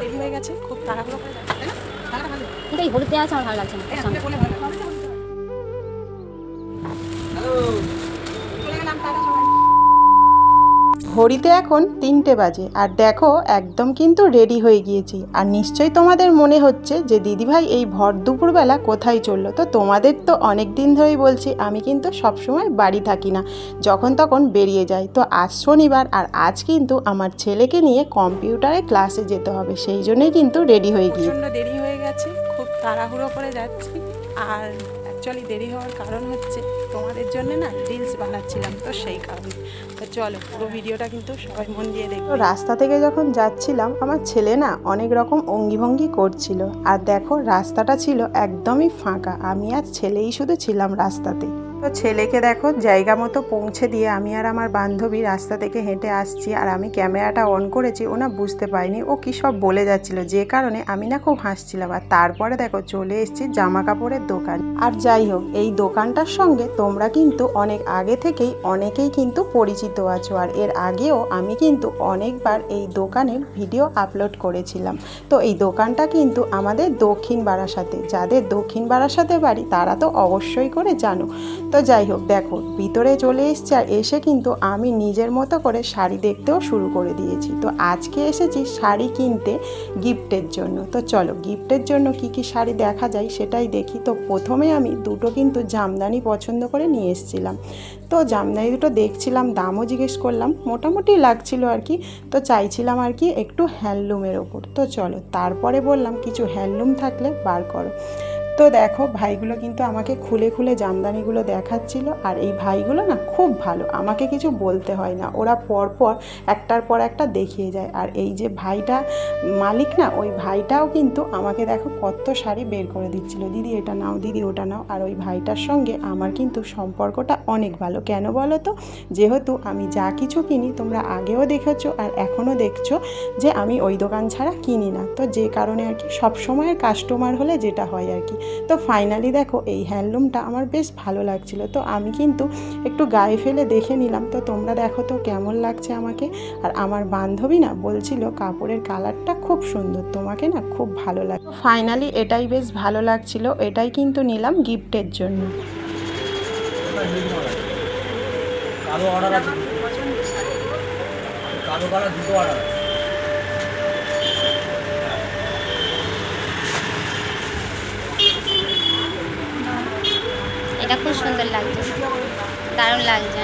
Ready হয়ে গেছে, খুব তাড়াহুড়ো করে যাচ্ছে, তাই না? তাড়াটা ভালো। কিন্তু এই হলুদ দেওয়া আছে আমার ভালো লাগছে না। সামনে বলে ভালো লাগছে। হ্যালো, চলে গেলাম, টাটা সবাই। ঘড়িতে এখন 3টে বাজে আর দেখো একদম কিন্তু রেডি হয়ে গিয়েছি। আর নিশ্চয়ই তোমাদের মনে হচ্ছে যে দিদিভাই এই ভর দুপুরবেলা কোথায় চললো। তো তোমাদের তো অনেক দিন ধরেই বলছি আমি কিন্তু সবসময় বাড়ি থাকি না, যখন তখন বেরিয়ে যাই। তো আজ শনিবার আর আজ কিন্তু আমার ছেলেকে নিয়ে কম্পিউটারে ক্লাসে যেতে হবে, সেই জন্যই কিন্তু রেডি হয়ে গিয়ে প্রচণ্ড দেরি হয়ে গেছে, খুব তাড়াহুড়ো করে যাচ্ছি। আর অ্যাকচুয়ালি দেরি হওয়ার কারণ হচ্ছে তোমাদের জন্য না রিলস বানাচ্ছিলাম, তো সেই কারণে। তো চলো পুরো ভিডিওটা কিন্তু সবাই মন দিয়ে দেখো। রাস্তা থেকে যখন যাচ্ছিলাম আমার ছেলে না অনেক রকম অঙ্গিভঙ্গি করছিল। আর দেখো রাস্তাটা ছিল একদমই ফাঁকা, আমি আর ছেলেই শুধু ছিলাম রাস্তাতে। তো ছেলেকে দেখো জায়গা মতো পৌঁছে দিয়ে আমি আর আমার বান্ধবী রাস্তা থেকে হেঁটে আসছি। আর আমি ক্যামেরাটা অন করেছি, ও না বুঝতে পারিনি ও কী সব বলে যাচ্ছিল, যে কারণে আমি না খুব হাসছিলাম। আর তারপরে দেখো চলে এসেছি জামা কাপড়ের দোকান। আর যাই হোক এই দোকানটার সঙ্গে তোমরা কিন্তু অনেক আগে থেকেই অনেকেই কিন্তু পরিচিত আছো। আর এর আগেও আমি কিন্তু অনেকবার এই দোকানের ভিডিও আপলোড করেছিলাম। তো এই দোকানটা কিন্তু আমাদের দক্ষিণ বারাসাতে, যাদের দক্ষিণ বারাসাতে বাড়ি তারা তো অবশ্যই করে জানো। তো যাই হোক দেখো ভিতরে চলে এসেছি, আর এসে কিন্তু আমি নিজের মতো করে শাড়ি দেখতেও শুরু করে দিয়েছি। তো আজকে এসেছি শাড়ি কিনতে গিফটের জন্য। তো চলো গিফটের জন্য কি কি শাড়ি দেখা যায় সেটাই দেখি। তো প্রথমে আমি দুটো কিন্তু জামদানি পছন্দ করে নিয়ে এসেছিলাম। তো জামদানি দুটো দেখছিলাম, দামও জিজ্ঞেস করলাম, মোটামুটি লাগছিল আর কি। তো চাইছিলাম আর কি একটু হ্যান্ডলুমের ওপর। তো চলো তারপরে বললাম কিছু হ্যান্ডলুম থাকলে বার করো। তো দেখো ভাইগুলো কিন্তু আমাকে খুলে খুলে জামদানিগুলো দেখাচ্ছিল। আর এই ভাইগুলো না খুব ভালো, আমাকে কিছু বলতে হয় না, ওরা পরপর একটার পর একটা দেখিয়ে যায়। আর এই যে ভাইটা মালিক না, ওই ভাইটাও কিন্তু আমাকে দেখো কত শাড়ি বের করে দিচ্ছিল, দিদি এটা নাও, দিদি ওটা নাও। আর ওই ভাইটার সঙ্গে আমার কিন্তু সম্পর্কটা অনেক ভালো। কেন বলো তো, যেহেতু আমি যা কিছু কিনি তোমরা আগেও দেখেছো আর এখনও দেখছো যে আমি ওই দোকান ছাড়া কিনি না। তো যে কারণে আর কি সবসময়ের কাস্টমার হলে যেটা হয় আর কি। তো ফাইনালি দেখো এই হ্যান্ডলুমটা আমার বেশ ভালো লাগছিল, তো আমি কিন্তু একটু গায়ে ফেলে দেখে নিলাম। তো তোমরা দেখো তো কেমন লাগছে আমাকে। আর আমার বান্ধবী না বলছিল কাপড়ের কালারটা খুব সুন্দর, তোমাকে না খুব ভালো লাগে। ফাইনালি এটাই বেশ ভালো লাগছিল, এটাই কিন্তু নিলাম গিফটের জন্য। কালো অর্ডার আছে, কালো কালার দুটো অর্ডার। এটা খুব সুন্দর লাগছে, দারুণ লাগছে।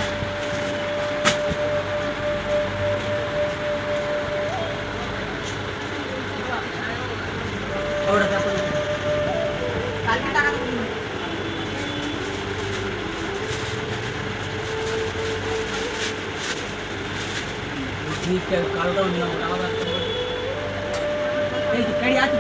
কালোটাও নিলাম, আলাদা এই গাড়ি আছে।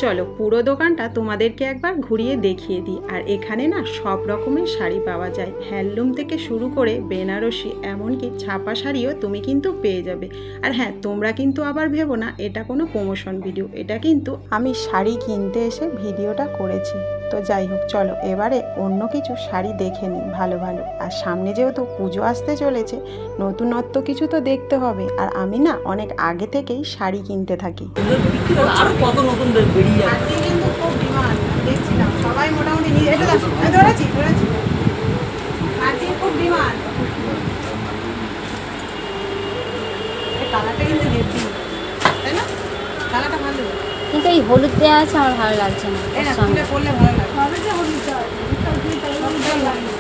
চলো পুরো দোকানটা তোমাদেরকে একবার ঘুরিয়ে দেখিয়ে দিই। আর এখানে না সব রকমের শাড়ি পাওয়া যায়, হ্যান্ডলুম থেকে শুরু করে বেনারসি, এমনকি ছাপা শাড়িও তুমি কিন্তু পেয়ে যাবে। আর হ্যাঁ তোমরা কিন্তু আবার ভেবো না এটা কোনো প্রমোশন ভিডিও, এটা কিন্তু আমি শাড়ি কিনতে এসে ভিডিওটা করেছি। তো যাই হোক চলো এবারে অন্য কিছু শাড়ি দেখে নিই ভালো ভালো। আর সামনে যেহেতু পুজো আসতে চলেছে, নতুনত্ব কিছু তো দেখতে হবে। আর আমি না অনেক আগে থেকেই শাড়ি কিনতে থাকি। আরো কত নতুন বেরিয়ে যায়। আজকে কিন্তু খুব ডিমান্ড দেখছিলাম, সবাই মোটামুটি নিয়ে এটা ধরেছি আজকে খুব ডিমান্ড। কালারটা কিন্তু হেভি, তাই না? কালারটা ভালো, কিন্তু এই হলুদ দেওয়া আছে আমার ভালো লাগছে না। তুলে পরলে ভালো লাগে।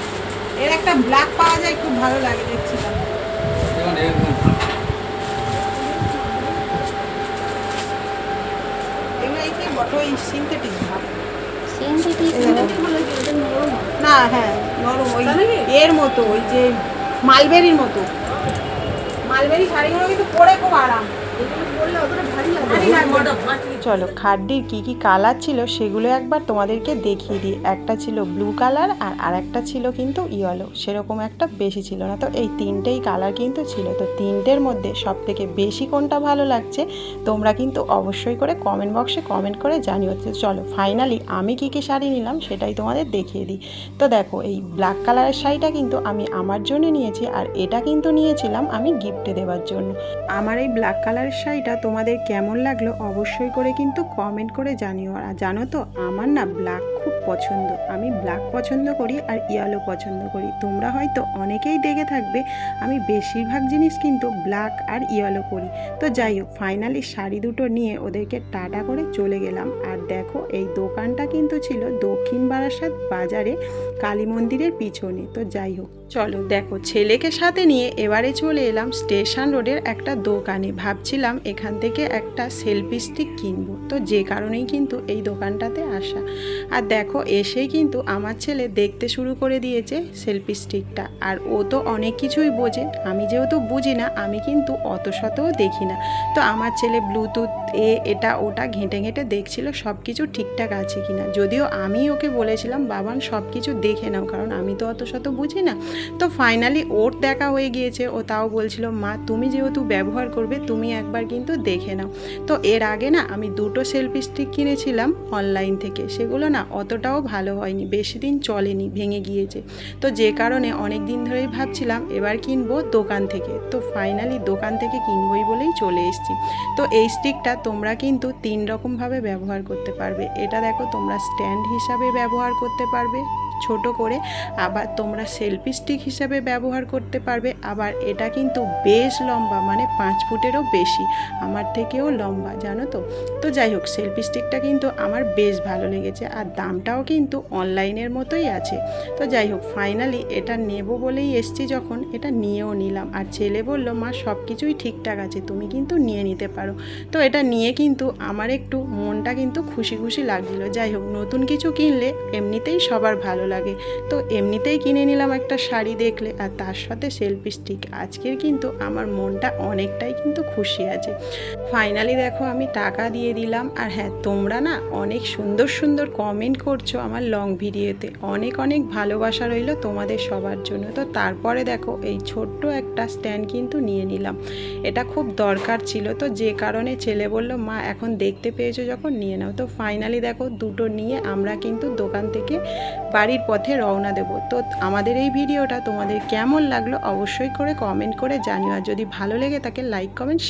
এর একটা ব্ল্যাক পাওয়া যায়, খুব ভালো লাগে দেখছিলাম। এগুলো এই কি বড়ই সিনথেটিক ভাব, না হ্যাঁ নরম, ওই এর মতো, ওই যে মালবেরির মতো। মালবেরি শাড়িগুলো কিন্তু পরে খুব আরাম। চলো খাড্ডির কি কি কালার ছিল সেগুলো একবার তোমাদেরকে দেখিয়ে দিই। একটা ছিল ব্লু কালার আর আরেকটা ছিল কিন্তু ইয়েলো, সেরকম একটা বেশি ছিল না। তো এই তিনটেই কালার কিন্তু ছিল। তো তিনটের মধ্যে সব থেকে বেশি কোনটা ভালো লাগছে তোমরা কিন্তু অবশ্যই করে কমেন্ট বক্সে কমেন্ট করে জানিও। চলো ফাইনালি আমি কি কি শাড়ি নিলাম সেটাই তোমাদের দেখিয়ে দিই। তো দেখো এই ব্ল্যাক কালারের শাড়িটা কিন্তু আমি আমার জন্য নিয়েছি, আর এটা কিন্তু নিয়েছিলাম আমি গিফটে দেওয়ার জন্য। আমার এই ব্ল্যাক কালারের শাড়িটা তোমাদের কেমন লাগলো অবশ্যই করে কিন্তু কমেন্ট করে জানিও। আর জানো তো আমার না ব্ল্যাক খুব পছন্দ, আমি ব্ল্যাক পছন্দ করি আর ইয়েলো পছন্দ করি। তোমরা হয়তো অনেকেই দেখে থাকবে আমি বেশিরভাগ জিনিস কিন্তু ব্ল্যাক আর ইয়েলো করি। তো যাই হোক ফাইনালি শাড়ি দুটো নিয়ে ওদেরকে টাটা করে চলে গেলাম। আর দেখো এই দোকানটা কিন্তু ছিল দক্ষিণ বারাসাত বাজারে কালী মন্দিরের পিছনে। তো যাই হোক চলো দেখো ছেলেকে সাথে নিয়ে এবারে চলে এলাম স্টেশন রোডের একটা দোকানে। ভাবছিলাম এখান থেকে একটা সেলফি স্টিক কিনবো, তো যে কারণেই কিন্তু এই দোকানটাতে আসা। আর দেখো এসেই কিন্তু আমার ছেলে দেখতে শুরু করে দিয়েছে সেলফি স্টিকটা। আর ও তো অনেক কিছুই বোঝে, আমি যেহেতু বুঝি না আমি কিন্তু অত শতও দেখি না। তো আমার ছেলে ব্লুটুথ এটা ওটা ঘেঁটে ঘেঁটে দেখছিল সব কিছু ঠিকঠাক আছে কিনা। যদিও আমি ওকে বলেছিলাম বাবান সব কিছু দেখে নাও, কারণ আমি তো অত শত বুঝি না। তো ফাইনালি ওর দেখা হয়ে গিয়েছে, ও তাও বলছিল মা তুমি যেহেতু ব্যবহার করবে তুমি একবার কিন্তু দেখে নাও। তো এর আগে না আমি দুটো সেলফি স্টিক কিনেছিলাম অনলাইন থেকে, সেগুলো না অতটাও ভালো হয়নি, বেশি দিন চলেনি, ভেঙে গিয়েছে। তো যে কারণে অনেক দিন ধরেই ভাবছিলাম এবার কিনবো দোকান থেকে। তো ফাইনালি দোকান থেকে কিনবই বলেই চলে এসেছি। তো এই স্টিকটা তোমরা কিন্তু 3 রকমভাবে ব্যবহার করতে পারবে। এটা দেখো তোমরা স্ট্যান্ড হিসাবে ব্যবহার করতে পারবে ছোট করে, আবার তোমরা সেলফি স্টিক হিসাবে ব্যবহার করতে পারবে। আবার এটা কিন্তু বেশ লম্বা, মানে 5 ফুটেরও বেশি, আমার থেকেও লম্বা জানো তো। তো যাই হোক সেলফি স্টিকটা কিন্তু আমার বেশ ভালো লেগেছে, আর দামটাও কিন্তু অনলাইনের মতোই আছে। তো যাই হোক ফাইনালি এটা নেব বলেই এসছি যখন, এটা নিয়েও নিলাম। আর ছেলে বলল মা সব কিছুই ঠিকঠাক আছে তুমি কিন্তু নিয়ে নিতে পারো। তো এটা নিয়ে কিন্তু আমার একটু মনটা কিন্তু খুশি খুশি লাগছিল। যাই হোক নতুন কিছু কিনলে এমনিতেই সবার ভালো লাগে। তো এমনিতেই কিনে নিলাম একটা শাড়ি দেখলে, আর তার সাথে সেলফি স্টিক। আজকের কিন্তু আমার মনটা অনেকটাই কিন্তু খুশি আছে। ফাইনালি দেখো আমি টাকা দিয়ে দিলাম। আর হ্যাঁ তোমরা না অনেক সুন্দর সুন্দর কমেন্ট করছো আমার লং ভিডিওতে, অনেক অনেক ভালোবাসা রইল তোমাদের সবার জন্য। তো তারপরে দেখো এই ছোট্ট একটা স্ট্যান্ড কিন্তু নিয়ে নিলাম, এটা খুব দরকার ছিল। তো যে কারণে ছেলে বলল মা এখন দেখতে পেয়েছো যখন নিয়ে নাও। তো ফাইনালি দেখো দুটো নিয়ে আমরা কিন্তু দোকান থেকে বাড়ির পথে রওনা দেব। তো আমাদের এই ভিডিওটা তোমাদের কেমন লাগলো অবশ্যই করে কমেন্ট করে জানিও। আর যদি ভালো লেগে থাকে লাইক কমেন্ট